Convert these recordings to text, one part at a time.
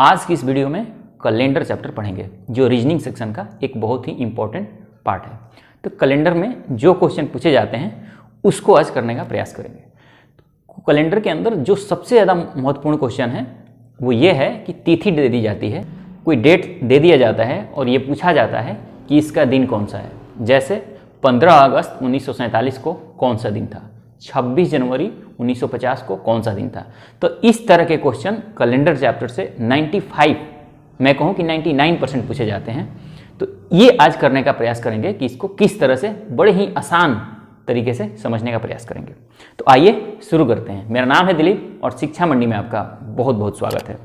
आज की इस वीडियो में कैलेंडर चैप्टर पढ़ेंगे जो रीजनिंग सेक्शन का एक बहुत ही इंपॉर्टेंट पार्ट है। तो कैलेंडर में जो क्वेश्चन पूछे जाते हैं उसको आज करने का प्रयास करेंगे। कैलेंडर के अंदर जो सबसे ज़्यादा महत्वपूर्ण क्वेश्चन है वो ये है कि तिथि दे दी जाती है, कोई डेट दे दिया जाता है और ये पूछा जाता है कि इसका दिन कौन सा है। जैसे 15 अगस्त 1947 को कौन सा दिन था, 26 जनवरी 1950 को कौन सा दिन था। तो इस तरह के क्वेश्चन कैलेंडर चैप्टर से 95, मैं कहूँ कि 99% पूछे जाते हैं। तो ये आज करने का प्रयास करेंगे कि इसको किस तरह से बड़े ही आसान तरीके से समझने का प्रयास करेंगे। तो आइए शुरू करते हैं। मेरा नाम है दिलीप और शिक्षा मंडी में आपका बहुत बहुत स्वागत है।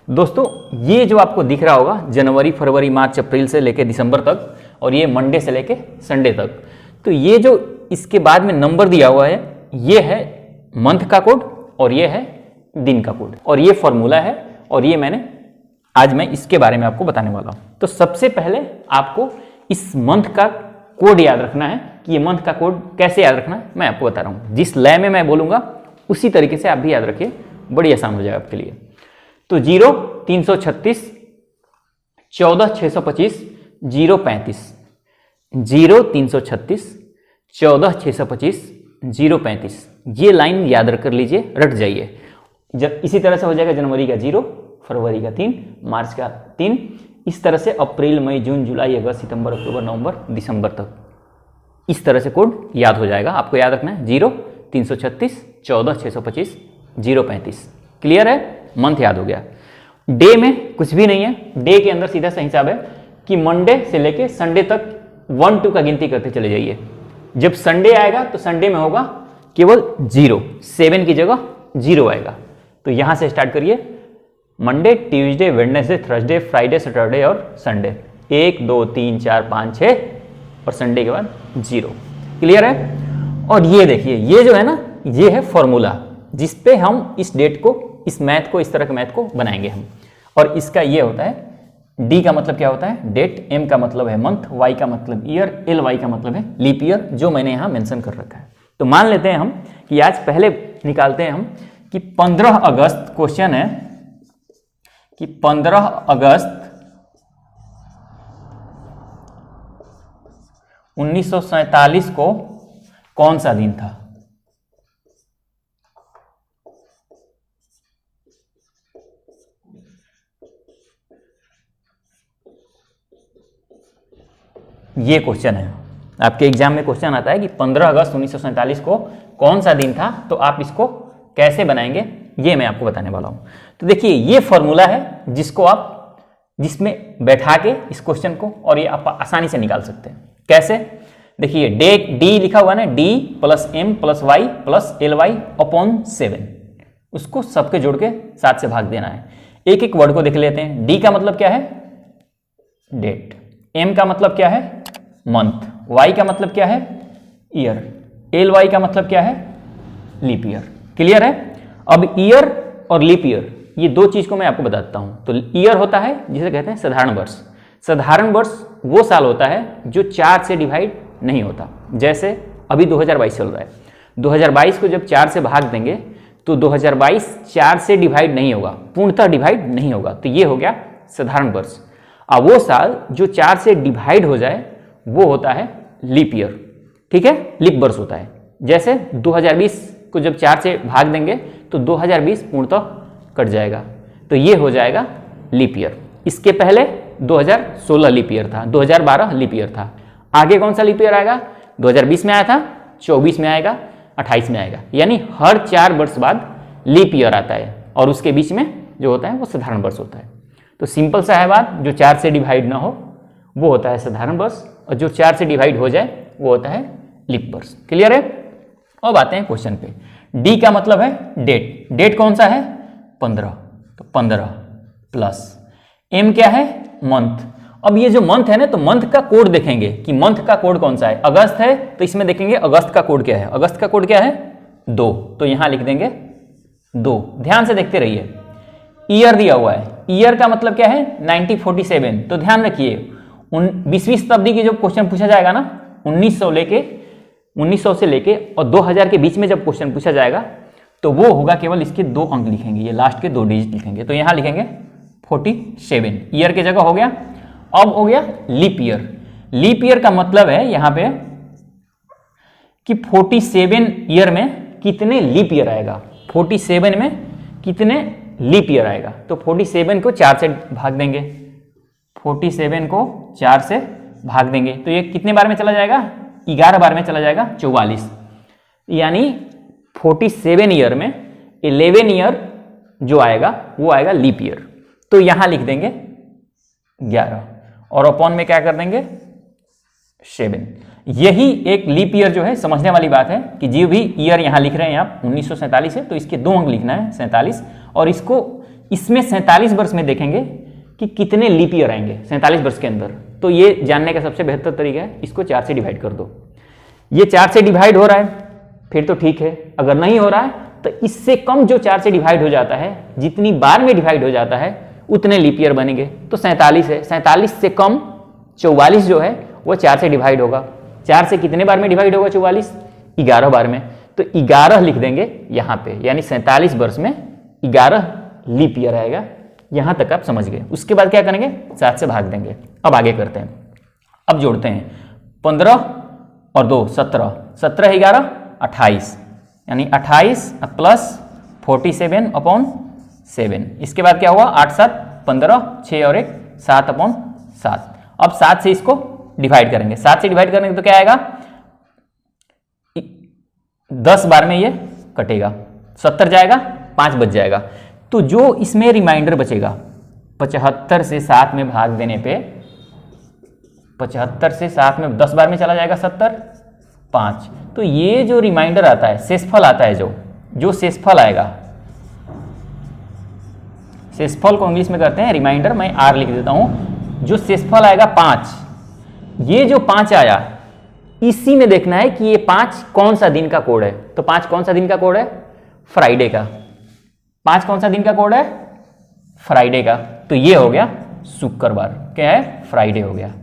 दोस्तों, ये जो आपको दिख रहा होगा जनवरी, फरवरी, मार्च, अप्रैल से लेके दिसंबर तक, और ये मंडे से लेके संडे तक, तो ये जो इसके बाद में नंबर दिया हुआ है ये है मंथ का कोड और ये है दिन का कोड, और ये फॉर्मूला है और ये आज मैं इसके बारे में आपको बताने वाला हूँ। तो सबसे पहले आपको इस मंथ का कोड याद रखना है कि ये मंथ का कोड कैसे याद रखना है मैं आपको बता रहा हूँ। जिस लय में मैं बोलूँगा उसी तरीके से आप भी याद रखिए, बड़ी आसान हो जाएगा आपके लिए। तो 0 336 14 625 0 35, 0 336 14 625 0 35, ये लाइन याद रख कर लीजिए, रट जाइए। जब इसी तरह से हो जाएगा जनवरी का 0, फरवरी का 3, मार्च का 3, इस तरह से अप्रैल, मई, जून, जुलाई, अगस्त, सितंबर, अक्टूबर, नवंबर, दिसंबर तक इस तरह से कोड याद हो जाएगा। आपको याद रखना है 0 336 14 625 0 35। क्लियर है? मंथ याद हो गया। डे में कुछ भी नहीं है, डे के अंदर सीधा सा हिसाब है कि मंडे से लेके संडे तक 1 2 का गिनती करते चले जाइए। जब संडे आएगा तो संडे में होगा केवल 0, 7 की जगह 0 आएगा। तो यहां से स्टार्ट करिए, Monday, Tuesday, Wednesday, Thursday, Friday, Saturday और संडे, 1 2 3 4 5 6 और संडे के बाद 0। क्लियर है? और ये देखिए, ये जो है ना, ये है फॉर्मूला जिसपे हम इस डेट को, इस मैथ को, इस तरह के मैथ को बनाएंगे हम। और इसका ये होता है, डी का मतलब क्या होता है? डेट, एम का मतलब है मंथ, वाई का मतलब ईयर, एल वाई का मतलब है लीप ईयर, जो मैंने यहाँ मेंशन कर रखा है। तो मान लेते हैं हम कि आज पहले निकालते हैं हम कि 15 अगस्त, क्वेश्चन है कि 15 अगस्त 1947 को कौन सा दिन था। ये क्वेश्चन है, आपके एग्जाम में क्वेश्चन आता है कि 15 अगस्त 1947 को कौन सा दिन था, तो आप इसको कैसे बनाएंगे ये मैं आपको बताने वाला हूं। तो देखिए, ये फॉर्मूला है जिसमें बैठा के इस क्वेश्चन को, और ये आप आसानी से निकाल सकते हैं। कैसे? देखिए, डी लिखा हुआ ना, d plus m plus y plus l y upon 7, उसको सबके जोड़ के 7 से भाग देना है। एक एक वर्ड को देख लेते हैं। डी का मतलब क्या है? डेट। एम का मतलब क्या है? मंथ। वाई का मतलब क्या है? ईयर। एल वाई का मतलब क्या है? Leap year. क्लियर है? अब ईयर और लीप ईयर, ये दो चीज को मैं आपको बताता हूं। तो ईयर होता है जिसे कहते हैं साधारण वर्ष। साधारण वर्ष वो साल होता है जो 4 से डिवाइड नहीं होता। जैसे अभी 2022 चल रहा है, 2022 को जब 4 से भाग देंगे तो 2022 4 से डिवाइड नहीं होगा, पूर्णतः डिवाइड नहीं होगा। तो ये हो गया साधारण वर्ष। अब वो साल जो 4 से डिवाइड हो जाए वो होता है लीप ईयर। ठीक है? लीप वर्ष होता है। जैसे 2020 को जब 4 से भाग देंगे तो 2020 पूर्णतः कट जाएगा, तो ये हो जाएगा लीप ईयर। इसके पहले 2016 लीप ईयर था, 2012 लीप ईयर था। आगे कौन सा लीप ईयर आएगा? 2020 में आया था, 24 में आएगा, 28 में आएगा। यानी हर 4 वर्ष बाद लीप ईयर आता है, और उसके बीच में जो होता है वो साधारण वर्ष होता है। तो सिंपल सा है बात, जो 4 से डिवाइड ना हो वो होता है साधारण वर्ष, और जो 4 से डिवाइड हो जाए वो होता है लीप वर्ष। क्लियर है? अब आते हैं क्वेश्चन पे। डी का मतलब है डेट। डेट कौन सा है? 15, तो 15 प्लस एम क्या है? मंथ। अब ये जो मंथ है ना, तो मंथ का कोड देखेंगे कि मंथ का कोड कौन सा है। अगस्त है तो इसमें देखेंगे अगस्त का कोड क्या है। अगस्त का कोड क्या है? 2, तो यहां लिख देंगे 2। ध्यान से देखते रहिए। ईयर दिया हुआ है, ईयर का मतलब क्या है? 1947। तो ध्यान रखिए, 20वीं शताब्दी की जब क्वेश्चन पूछा जाएगा ना, 1900 से लेके और 2000 के बीच में जब क्वेश्चन पूछा जाएगा तो वो होगा केवल इसके 2 अंक लिखेंगे, ये लास्ट के 2 डिजिट लिखेंगे। तो यहां लिखेंगे 47 ईयर की जगह हो गया। अब हो गया लीप ईयर। लीप ईयर का मतलब है यहां पे कि 47 ईयर में कितने लीप ईयर आएगा, 47 में कितने लीप ईयर आएगा। तो 47 को 4 से भाग देंगे, 47 को 4 से भाग देंगे तो ये कितने बार में चला जाएगा, 11 बार में चला जाएगा, 44। यानी 47 ईयर में 11 ईयर जो आएगा वो आएगा लीप ईयर। तो यहां लिख देंगे 11 और अपॉन में क्या कर देंगे 7। यही एक लीप ईयर जो है समझने वाली बात है कि जो भी ईयर यहां लिख रहे हैं आप 1947 है तो इसके 2 अंक लिखना है 47, और इसको इसमें 47 वर्ष में देखेंगे कि कितने लीप ईयर आएंगे 47 वर्ष के अंदर। तो ये जानने का सबसे बेहतर तरीका है, इसको 4 से डिवाइड कर दो। ये 4 से डिवाइड हो रहा है फिर तो ठीक है, अगर नहीं हो रहा है तो इससे कम जो 4 से डिवाइड हो जाता है, जितनी बार में डिवाइड हो जाता है उतने लीप ईयर बनेंगे। तो 47 है, 47 से कम 44 जो है वो 4 से डिवाइड होगा। 4 से कितने बार में डिवाइड होगा 44, 11 बार में। तो 11 लिख देंगे यहाँ पे, यानी 47 वर्ष में 11 लीप ईयर आएगा। यहां तक आप समझ गए। उसके बाद क्या करेंगे, 7 से भाग देंगे। अब आगे करते हैं, अब जोड़ते हैं 15 और 2 17, 17 11 28, यानी 28 प्लस 47 अपॉन 7। इसके बाद क्या हुआ 8 7 15, 6 और 1 7 अपॉन 7। अब 7 से इसको डिवाइड करेंगे, 7 से डिवाइड करेंगे तो क्या आएगा 10 बार में ये कटेगा, 70 जाएगा, 5 बच जाएगा। तो जो इसमें रिमाइंडर बचेगा 75 से 7 में भाग देने पे, 75 से 7 में 10 बार में चला जाएगा 70, 5। तो ये जो रिमाइंडर आता है, शेषफल आता है, जो शेषफल आएगा, शेषफल को इंग्लिश में करते हैं रिमाइंडर, मैं आर लिख देता हूं। जो शेषफल आएगा 5, ये जो 5 आया इसी में देखना है कि ये 5 कौन सा दिन का कोड है। तो 5 कौन सा दिन का कोड है, फ्राइडे का। 5 कौन सा दिन का कोड है, फ्राइडे का। तो ये हो गया शुक्रवार, क्या है फ्राइडे हो गया।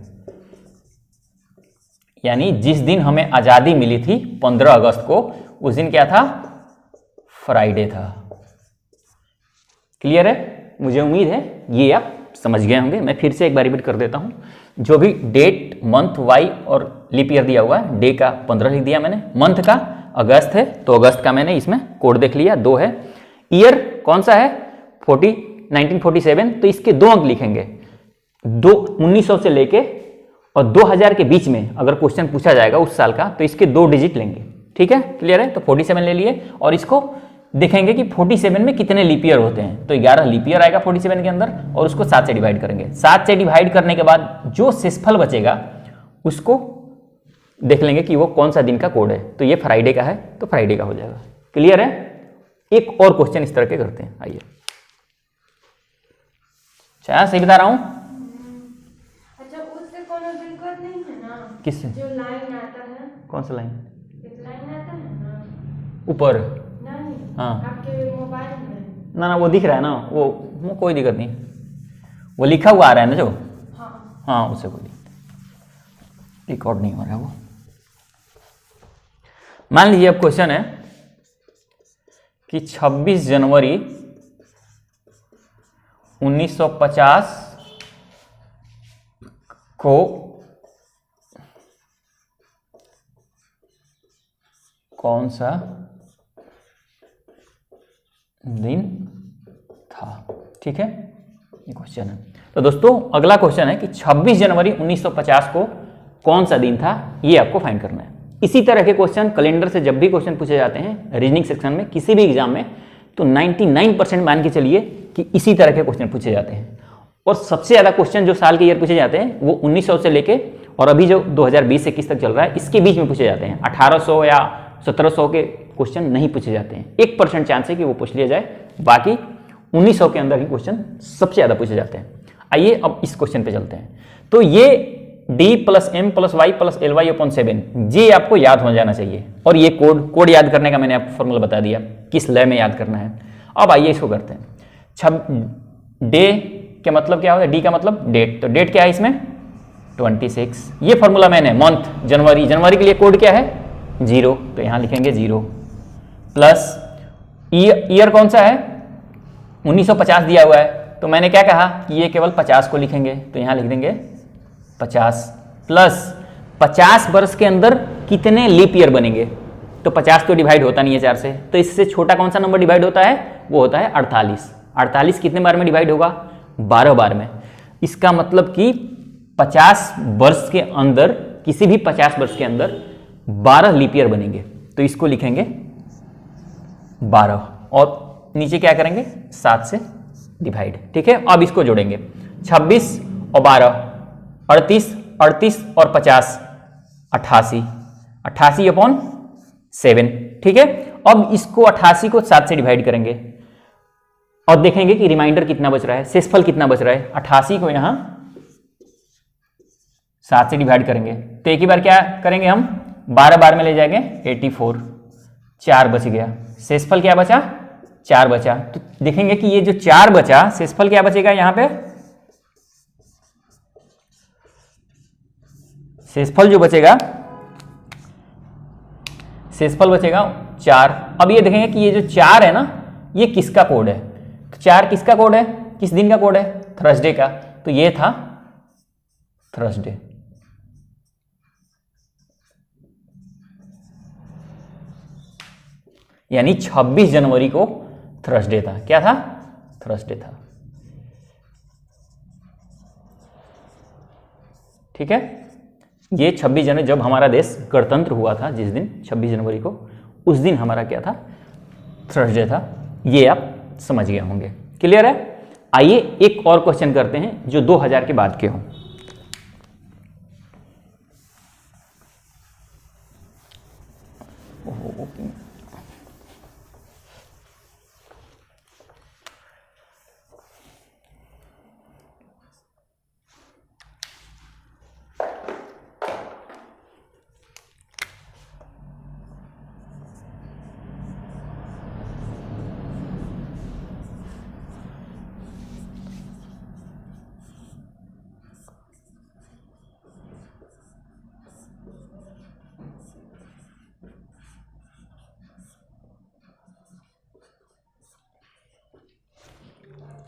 यानी जिस दिन हमें आजादी मिली थी 15 अगस्त को, उस दिन क्या था, फ्राइडे था। क्लियर है, मुझे उम्मीद है ये आप समझ गए होंगे। मैं फिर से एक बार रिपीट कर देता हूं, जो भी डेट मंथ वाई और लीप ईयर दिया हुआ है, डे का 15 लिख दिया मैंने, मंथ का अगस्त है तो अगस्त का मैंने इसमें कोड देख लिया 2 है, ईयर कौन सा है 1947, तो इसके 2 अंक लिखेंगे, 1900 से लेके और 2000 के बीच में अगर क्वेश्चन पूछा जाएगा उस साल का तो इसके 2 डिजिट लेंगे। ठीक है, क्लियर है। तो 47 ले लिए और इसको देखेंगे कि 47 में कितने लीप ईयर होते हैं। तो 11 लीप ईयर आएगा 47 के अंदर और उसको 7 से डिवाइड करेंगे। 7 से डिवाइड करने के बाद जो शेषफल बचेगा उसको देख लेंगे कि वो कौन सा दिन का कोड है। तो ये फ्राइडे का है तो फ्राइडे का हो जाएगा। क्लियर है। एक और क्वेश्चन इस तरह के करते हैं, आइए। अच्छा, सही बता रहा हूं। अच्छा, उससे कोनो दिक्कत नहीं है ना? किससे? जो लाइन आता है। कौन सा लाइन? एक लाइन आता है ना ऊपर। नहीं, हाँ, आपके मोबाइल में ना वो दिख रहा है ना, वो कोई दिक्कत नहीं, वो लिखा हुआ आ रहा है ना जो। हाँ हाँ, उससे कोई रिकॉर्ड नहीं हो रहा है वो। मान लीजिए अब क्वेश्चन है कि 26 जनवरी 1950 को कौन सा दिन था। ठीक है, ये क्वेश्चन है। तो दोस्तों अगला क्वेश्चन है कि 26 जनवरी 1950 को कौन सा दिन था, ये आपको फाइंड करना है। इसी तरह के क्वेश्चन कैलेंडर से जब भी क्वेश्चन पूछे जाते हैं रीजनिंग सेक्शन में किसी भी एग्जाम में, तो 99% मान के चलिए कि इसी तरह के क्वेश्चन पूछे जाते हैं। और सबसे ज़्यादा क्वेश्चन जो साल के ईयर पूछे जाते हैं वो 1900 से लेके और अभी जो 2020-21 तक चल रहा है इसके बीच में पूछे जाते हैं। 1800 या 1700 के क्वेश्चन नहीं पूछे जाते हैं। 1% चांस है कि वो पूछ लिया जाए, बाकी 1900 के अंदर ही क्वेश्चन सबसे ज़्यादा पूछे जाते हैं। आइए अब इस क्वेश्चन पे चलते हैं। तो ये d + m + y + ly/7 ये आपको याद हो जाना चाहिए। और ये कोड याद करने का मैंने आपको फॉर्मूला बता दिया किस लय में याद करना है। अब आइए इसको करते हैं। डे के मतलब क्या होता है, डी का मतलब डेट, तो डेट क्या है इसमें 26। ये फॉर्मूला मैंने मंथ जनवरी के लिए कोड क्या है 0, तो यहां लिखेंगे 0 प्लस ईयर कौन सा है 1950 दिया हुआ है तो मैंने क्या कहा कि ये केवल 50 को लिखेंगे, तो यहाँ लिख देंगे 50 प्लस 50 वर्ष के अंदर कितने लीप ईयर बनेंगे, तो 50 तो डिवाइड होता नहीं है 4 से, तो इससे छोटा कौन सा नंबर डिवाइड होता है, वो होता है 48। 48 कितने बार में डिवाइड होगा, 12 बार में। इसका मतलब कि 50 वर्ष के अंदर, किसी भी 50 वर्ष के अंदर 12 लीप ईयर बनेंगे, तो इसको लिखेंगे 12 और नीचे क्या करेंगे 7 से डिवाइड। ठीक है, अब इसको जोड़ेंगे 26 और 12 38, 38 और 50 88, 88 अपॉन 7। ठीक है, अब इसको 88 को 7 से डिवाइड करेंगे और देखेंगे कि रिमाइंडर कितना बच रहा है, शेषफल कितना बच रहा है। 88 को यहां 7 से डिवाइड करेंगे तो एक ही बार क्या करेंगे हम, 12 बार में ले जाएंगे 84, 4 बच गया, शेषफल क्या बचा, 4 बचा। तो देखेंगे कि ये जो 4 बचा, शेषफल क्या बचेगा यहां पे, शेषफल जो बचेगा, शेषफल बचेगा 4। अब ये देखेंगे कि ये जो 4 है ना, ये किसका कोड है, तो 4 किसका कोड है, किस दिन का कोड है, थर्सडे का, तो ये था थर्सडे। यानी 26 जनवरी को थर्सडे था, क्या था, थर्सडे था। ठीक है, ये 26 जनवरी जब हमारा देश गणतंत्र हुआ था, जिस दिन 26 जनवरी को, उस दिन हमारा क्या था, थर्सडे था। ये आप समझ गए होंगे, क्लियर है। आइए एक और क्वेश्चन करते हैं जो 2000 के बाद के हों।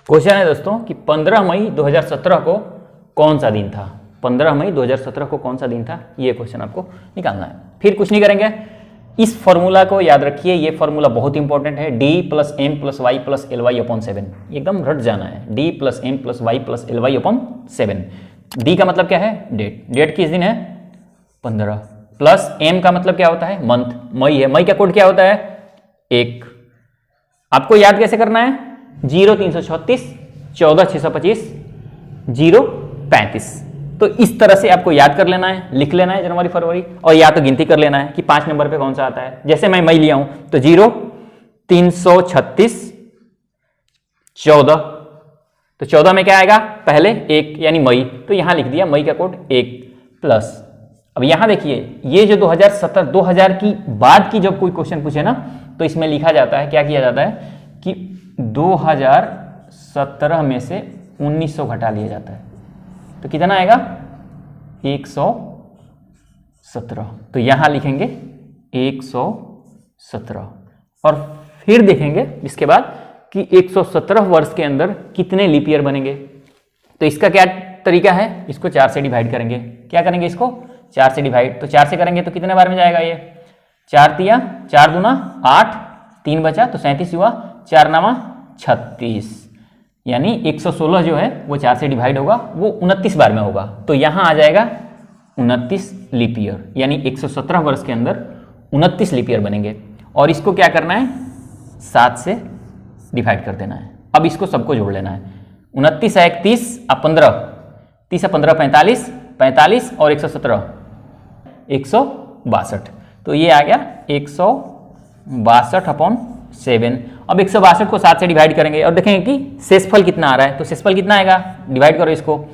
क्वेश्चन है दोस्तों कि 15 मई 2017 को कौन सा दिन था, 15 मई 2017 को कौन सा दिन था, ये क्वेश्चन आपको निकालना है। फिर कुछ नहीं करेंगे, इस फॉर्मूला को याद रखिए, ये फॉर्मूला बहुत इंपॉर्टेंट है, d plus m plus y plus l y upon 7, एकदम रट जाना है, d plus m plus y plus l y upon 7। D का मतलब क्या है, डेट, डेट किस दिन है, 15, प्लस एम का मतलब क्या होता है, मंथ, मई है, मई का कोड क्या होता है, 1। आपको याद कैसे करना है, 0 336 14 625 0 35, तो इस तरह से आपको याद कर लेना है, लिख लेना है जनवरी फरवरी, और या तो गिनती कर लेना है कि 5 नंबर पे कौन सा आता है। जैसे मैं मई लिया हूं तो 0 336 14, तो 14 में क्या आएगा, पहले 1 यानी मई, तो यहां लिख दिया मई का कोड 1 प्लस। अब यहां देखिए, ये जो 2000 की बाद की जब कोई क्वेश्चन पूछे ना, तो इसमें लिखा जाता है, क्या किया जाता है कि 2017 में से 1900 घटा लिया जाता है, तो कितना आएगा 117, तो यहां लिखेंगे 117 और फिर देखेंगे इसके बाद कि 117 वर्ष के अंदर कितने लीप ईयर बनेंगे। तो इसका क्या तरीका है, इसको 4 से डिवाइड करेंगे। क्या करेंगे, इसको 4 से डिवाइड, तो 4 से करेंगे तो कितने बार में जाएगा ये, 4 तिया 4 दूना 8, 3 बचा तो 37 हुआ, 4 नामा 36, यानी 116 जो है वो 4 से डिवाइड होगा, वो 29 बार में होगा, तो यहां आ जाएगा 29 लीप ईयर, यानी 117 वर्ष के अंदर 29 लीप ईयर बनेंगे। और इसको क्या करना है, 7 से डिवाइड कर देना है। अब इसको सबको जोड़ लेना है, 29 है 30 और 15, 30 और 15 45, 45 और 117 162, तो ये आ गया 162 अपॉन 7। अब 162 को 7 से डिवाइड करेंगे और देखेंगे कि शेषफल कितना आ रहा है, तो शेषफल कितना आएगा, डिवाइड करो इसको,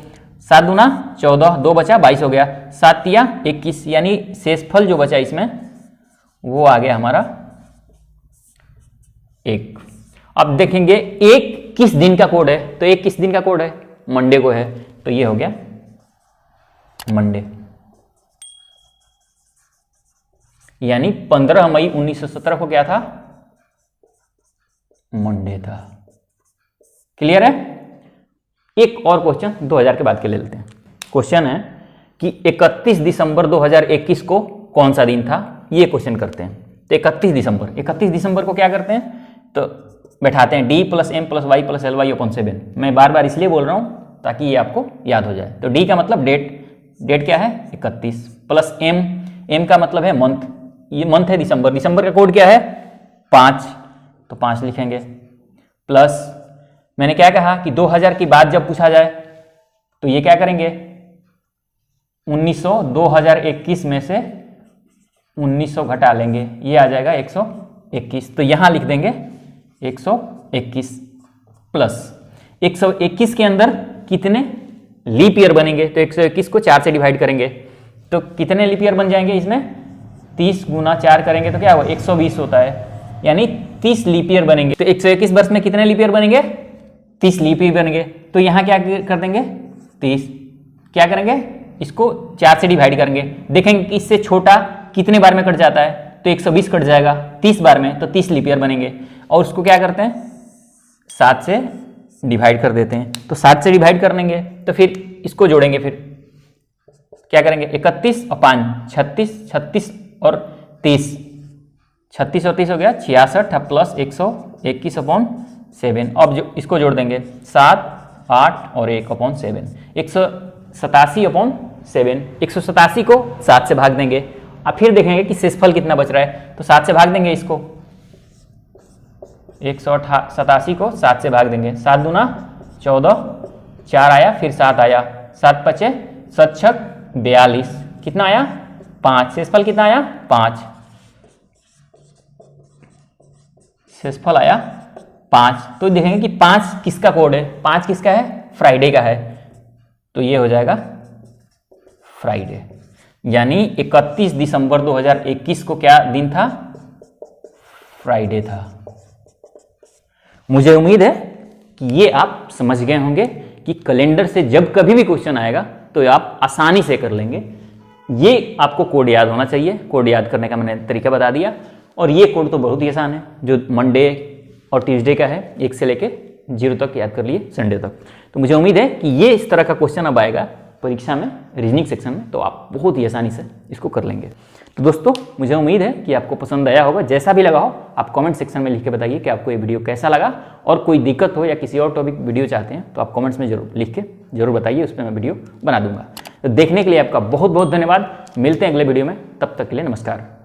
7 दूना 14, 2 बचा 22 हो गया, 7 तिया 21, यानी शेषफल जो बचा इसमें वो आ गया हमारा 1। अब देखेंगे 1 किस दिन का कोड है, तो 1 किस दिन का कोड है, मंडे को है, तो ये हो गया मंडे, यानी 15 मई 1917 को क्या था, मंडे था। क्लियर है। एक और क्वेश्चन 2000 के बाद के ले लेते हैं। क्वेश्चन है कि 31 दिसंबर 2021 को कौन सा दिन था, ये क्वेश्चन करते हैं। तो 31 दिसंबर को क्या करते हैं, तो बैठाते हैं d + m + y + ly/7। मैं बार बार इसलिए बोल रहा हूँ ताकि ये आपको याद हो जाए। तो d का मतलब डेट क्या है 31, प्लस m का मतलब है मंथ, ये मंथ है दिसंबर का कोड क्या है 5, तो 5 लिखेंगे। प्लस मैंने क्या कहा कि 2000 की बात जब पूछा जाए तो ये क्या करेंगे 2021 में से 1900 घटा लेंगे, ये आ जाएगा 121। तो यहाँ लिख देंगे 121 प्लस 121 के अंदर कितने लीप ईयर बनेंगे, तो 121 को 4 से डिवाइड करेंगे तो कितने लीप ईयर बन जाएंगे इसमें 30 × 4 करेंगे तो क्या होगा 120 होता है, यानी 30 लीप ईयर बनेंगे। तो 121 वर्ष में कितने लीप ईयर बनेंगे 30 लीप ईयर बनेंगे। तो यहाँ क्या कर देंगे 30, क्या करेंगे इसको 4 से डिवाइड करेंगे, देखेंगे कि इससे छोटा कितने बार में कट जाता है, तो 120 कट जाएगा 30 बार में, तो 30 लीप ईयर बनेंगे। और उसको क्या करते हैं 7 से डिवाइड कर देते हैं, तो 7 से डिवाइड कर लेंगे तो फिर इसको जोड़ेंगे, फिर क्या करेंगे 31 और 5 36, 36 और 30, 36 और 30 हो गया 66 प्लस 121/7। अब जो इसको जोड़ देंगे 7, 8 और 1/7, 187/7। 187 को 7 से भाग देंगे, अब फिर देखेंगे कि शेषफल कितना बच रहा है, तो 7 से भाग देंगे इसको, 187 को 7 से भाग देंगे, 7 दूना 14, 4 आया फिर 7 आया, 7 पचे 7 छक 42, कितना आया 5, शेषफल कितना आया 5, शेषफल आया 5। तो देखेंगे कि 5 किसका कोड है, 5 किसका है फ्राइडे का है, तो ये हो जाएगा फ्राइडे। यानी 31 दिसंबर 2021 को क्या दिन था फ्राइडे था। मुझे उम्मीद है कि ये आप समझ गए होंगे कि कैलेंडर से जब कभी भी क्वेश्चन आएगा तो आप आसानी से कर लेंगे। ये आपको कोड याद होना चाहिए, कोड याद करने का मैंने तरीका बता दिया। और ये कोड तो बहुत ही आसान है, जो मंडे और ट्यूसडे का है 1 से लेके 0 तक याद कर लिए संडे तक। तो मुझे उम्मीद है कि ये इस तरह का क्वेश्चन अब आएगा परीक्षा में रीजनिंग सेक्शन में, तो आप बहुत ही आसानी से इसको कर लेंगे। तो दोस्तों मुझे उम्मीद है कि आपको पसंद आया होगा, जैसा भी लगा हो आप कमेंट सेक्शन में लिख के बताइए कि आपको ये वीडियो कैसा लगा, और कोई दिक्कत हो या किसी और टॉपिक वीडियो चाहते हैं तो आप कमेंट्स में जरूर लिख के जरूर बताइए, उस पर मैं वीडियो बना दूंगा। तो देखने के लिए आपका बहुत बहुत धन्यवाद, मिलते हैं अगले वीडियो में, तब तक के लिए नमस्कार।